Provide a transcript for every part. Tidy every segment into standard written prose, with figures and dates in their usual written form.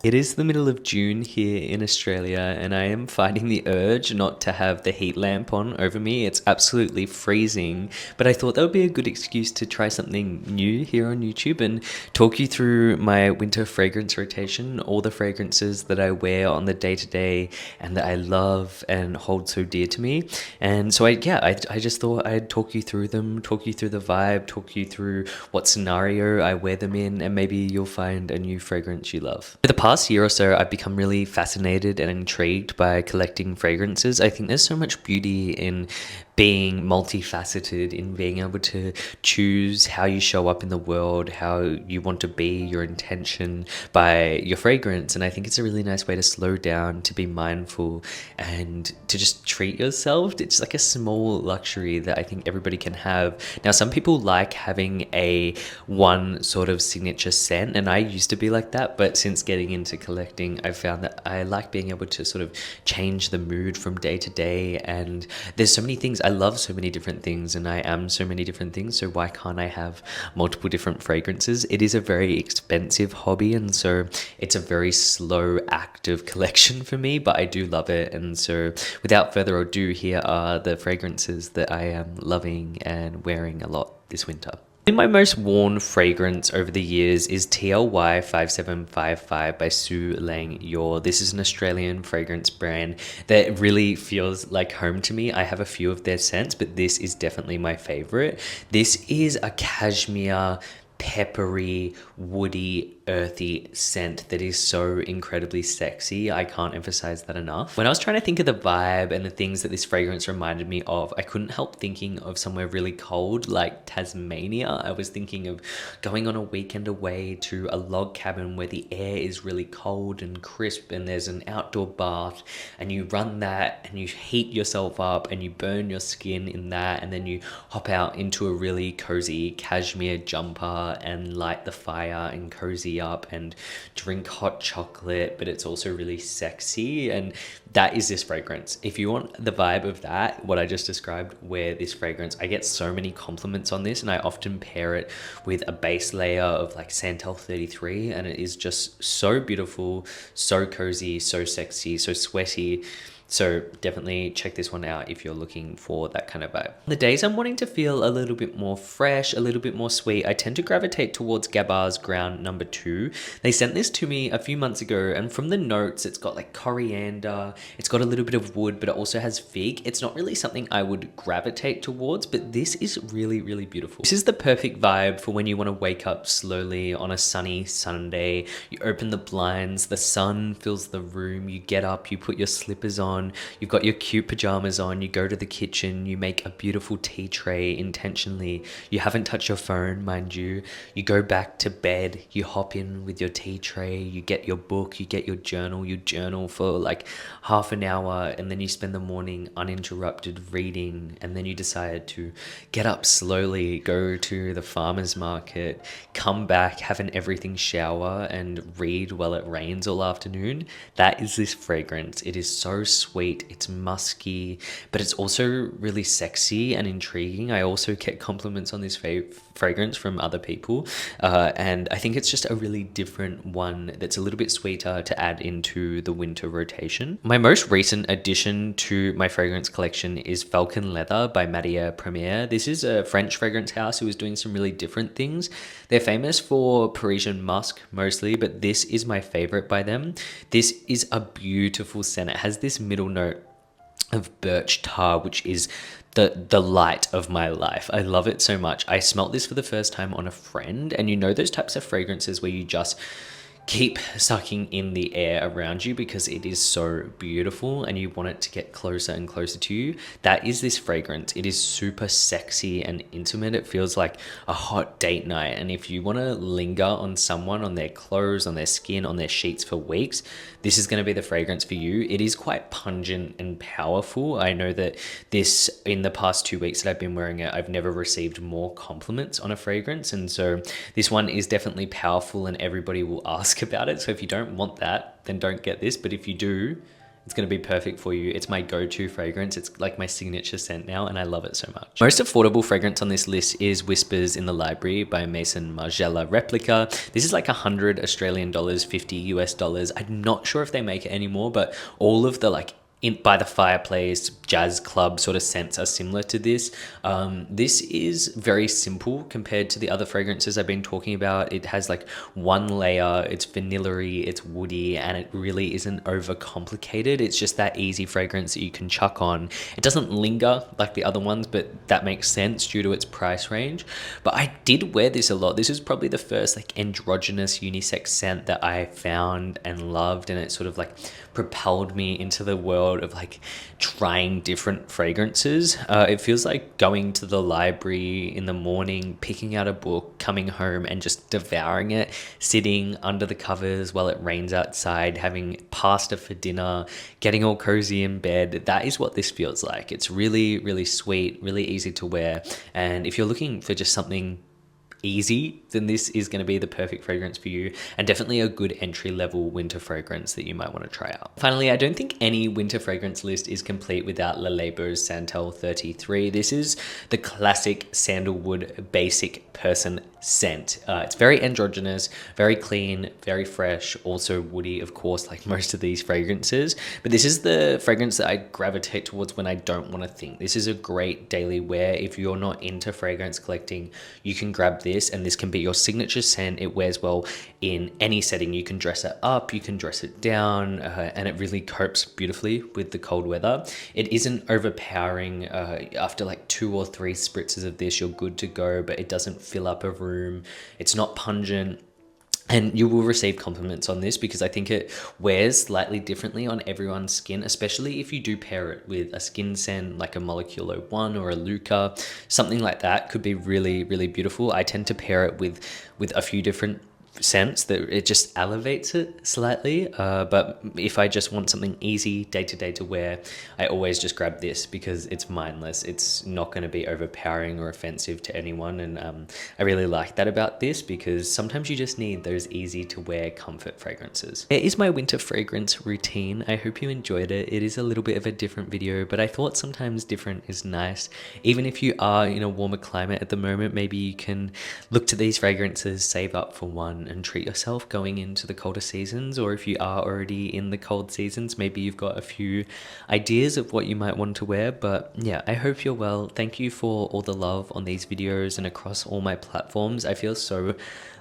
It is the middle of June here in Australia, and I am fighting the urge not to have the heat lamp on over me. It's absolutely freezing, but I thought that would be a good excuse to try something new here on YouTube and talk you through my winter fragrance rotation, all the fragrances that I wear on the day to day and that I love and hold so dear to me. And so I just thought I'd talk you through them, talk you through the vibe, talk you through what scenario I wear them in, and maybe you'll find a new fragrance you love. For the past year or so, I've become really fascinated and intrigued by collecting fragrances. I think there's so much beauty in being multifaceted, in being able to choose how you show up in the world, how you want to be, your intention by your fragrance. And I think it's a really nice way to slow down, to be mindful, and to just treat yourself. It's like a small luxury that I think everybody can have. Now, some people like having a one sort of signature scent, and I used to be like that, but since getting into collecting, I found that I like being able to sort of change the mood from day to day. And there's so many things. I love so many different things, and I am so many different things, so why can't I have multiple different fragrances? It is a very expensive hobby, and so it's a very slow, active collection for me, but I do love it. And so without further ado, here are the fragrances that I am loving and wearing a lot this winter. My most worn fragrance over the years is TLY 5755 by Su Lang Yor. This is an Australian fragrance brand that really feels like home to me. I have a few of their scents, but this is definitely my favorite. This is a cashmere, peppery, woody, earthy scent that is so incredibly sexy. I can't emphasize that enough. When I was trying to think of the vibe and the things that this fragrance reminded me of, I couldn't help thinking of somewhere really cold like Tasmania. I was thinking of going on a weekend away to a log cabin where the air is really cold and crisp, and there's an outdoor bath, and you run that and you heat yourself up and you burn your skin in that, and then you hop out into a really cozy cashmere jumper and light the fire and cozy up and drink hot chocolate, but it's also really sexy. And that is this fragrance. If you want the vibe of that, what I just described, wear this fragrance. I get so many compliments on this, and I often pair it with a base layer of like Santal 33, and it is just so beautiful, so cozy, so sexy, so sweaty. So definitely check this one out if you're looking for that kind of vibe. The days I'm wanting to feel a little bit more fresh, a little bit more sweet, I tend to gravitate towards Gabar's Ground II. They sent this to me a few months ago, and from the notes, it's got like coriander, it's got a little bit of wood, but it also has fig. It's not really something I would gravitate towards, but this is really, really beautiful. This is the perfect vibe for when you want to wake up slowly on a sunny Sunday. You open the blinds, the sun fills the room, you get up, you put your slippers on, you've got your cute pajamas on, you go to the kitchen, you make a beautiful tea tray intentionally, you haven't touched your phone, mind you, you go back to bed, you hop in with your tea tray, you get your book, you get your journal, you journal for like half an hour, and then you spend the morning uninterrupted reading, and then you decide to get up slowly, go to the farmer's market, come back, have an everything shower, and read while it rains all afternoon. That is this fragrance. It is so sweet, it's musky, but it's also really sexy and intriguing. I also get compliments on this fragrance from other people, and I think it's just a really different one that's a little bit sweeter to add into the winter rotation. My most recent addition to my fragrance collection is Falcon Leather by Matière Première. This is a French fragrance house who is doing some really different things. They're famous for Parisian musk mostly, but this is my favorite by them. This is a beautiful scent. It has this middle note of birch tar, which is the light of my life. I love it so much. I smelt this for the first time on a friend, and you know those types of fragrances where you just keep sucking in the air around you because it is so beautiful and you want it to get closer and closer to you. That is this fragrance. It is super sexy and intimate. It feels like a hot date night, and if you want to linger on someone, on their clothes, on their skin, on their sheets for weeks, this is going to be the fragrance for you. It is quite pungent and powerful. I know that this, in the past 2 weeks that I've been wearing it, I've never received more compliments on a fragrance, and so this one is definitely powerful and everybody will ask about it. So if you don't want that, then don't get this, but if you do, It's going to be perfect for you. It's my go-to fragrance. It's like my signature scent now, and I love it so much. Most affordable fragrance on this list is Whispers in the Library by Maison Margiela Replica. This is like 100 Australian dollars, 50 US dollars. I'm not sure if they make it anymore, but all of the like by the fireplace, jazz club sort of scents are similar to this. This is very simple compared to the other fragrances I've been talking about. It has like one layer, it's vanilla-y, it's woody, and it really isn't overcomplicated. It's just that easy fragrance that you can chuck on. It doesn't linger like the other ones, but that makes sense due to its price range. But I did wear this a lot. This is probably the first like androgynous unisex scent that I found and loved, and it sort of like propelled me into the world of like trying different fragrances. It feels like going to the library in the morning, picking out a book, coming home and just devouring it, sitting under the covers while it rains outside, having pasta for dinner, getting all cozy in bed. That is what this feels like. It's really, really sweet, really easy to wear. And if you're looking for just something easy, then this is going to be the perfect fragrance for you, and definitely a good entry-level winter fragrance that you might want to try out. Finally, I don't think any winter fragrance list is complete without Leabos Santal 33. This is the classic sandalwood basic person scent. It's very androgynous, very clean, very fresh, also woody, of course, like most of these fragrances. But this is the fragrance that I gravitate towards when I don't want to think. This is a great daily wear. If you're not into fragrance collecting, you can grab this, and this can be your signature scent. It wears well in any setting. You can dress it up, you can dress it down, and it really copes beautifully with the cold weather. It isn't overpowering. After like 2 or 3 spritzes of this, you're good to go, but it doesn't fill up a room. It's not pungent. And you will receive compliments on this because I think it wears slightly differently on everyone's skin, especially if you do pair it with a skin scent like a Moleculo 1 or a Luca. Something like that could be really, really beautiful. I tend to pair it with a few different scents that it just elevates it slightly. But if I just want something easy day to day to wear, I always just grab this because it's mindless. It's not going to be overpowering or offensive to anyone. And I really like that about this because sometimes you just need those easy to wear comfort fragrances. It is my winter fragrance routine. I hope you enjoyed it. It is a little bit of a different video, but I thought sometimes different is nice. Even if you are in a warmer climate at the moment, maybe you can look to these fragrances, save up for one, and treat yourself going into the colder seasons. Or if you are already in the cold seasons, maybe you've got a few ideas of what you might want to wear. But yeah, I hope you're well. Thank you for all the love on these videos and across all my platforms. I feel so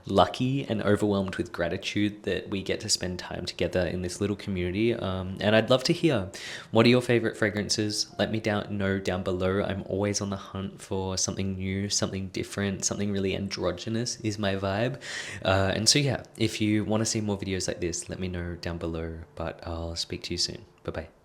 lucky and overwhelmed with gratitude that we get to spend time together in this little community. And I'd love to hear, what are your favorite fragrances? Let me know down below. I'm always on the hunt for something new, something different, something really androgynous is my vibe. And so yeah, if you want to see more videos like this, let me know down below, but I'll speak to you soon. Bye bye.